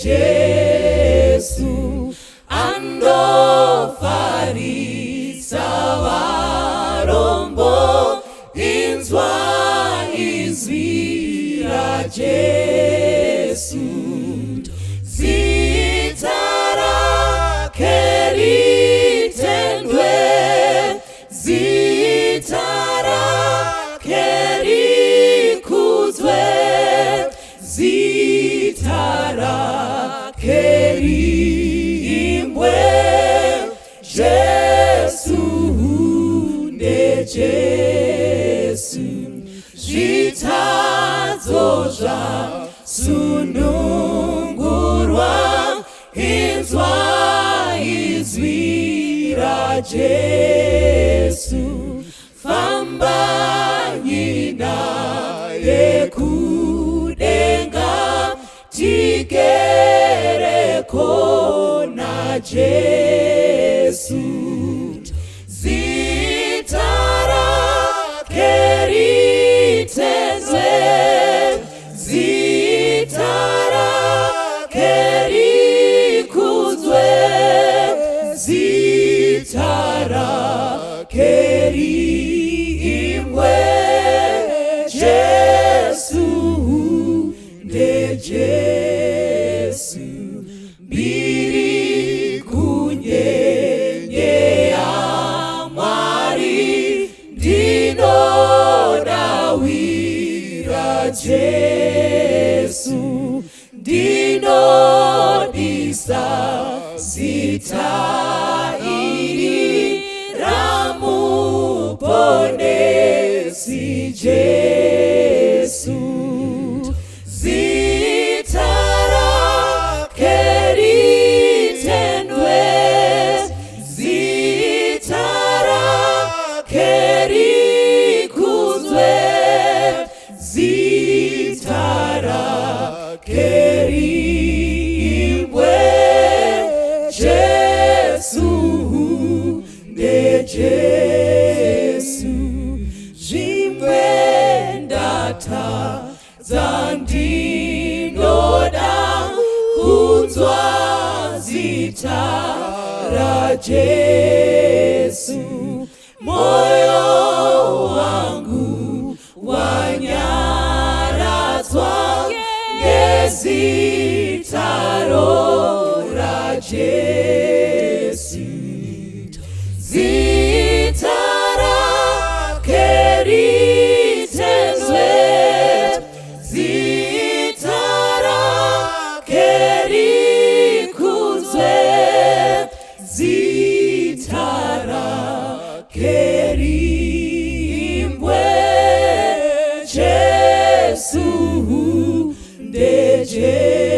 Jesu andofarisa varombo inzwa izwi ra Jesu zita rake ritendwe zita rake rikudzwe zita rake riimbwe Jesu nde Jesu zvitadzo zvasunungurwa inzwa izwi ra Jesu fambanyi naye kudenga tigereko na Jesu zita rake ritendwe zita rake rikudzwe zita rake riimbwe Jesu nde Jesu mbiri kunyenyea Mwari ndinodawira Jesu ndinodisa zita iri ramuponesi Jesu zita rake ritendwe zita rake rikudzwe zita rake riimbwe Jesu nde Jesu zvimwendata dzandinoda kunzwa zita ra Jesu moyo wangu wanyaradzwa ngezita ra Jesu zita rake ritendwe zita rake rikudzwe zita rake riimbwe Jesu nde Jesu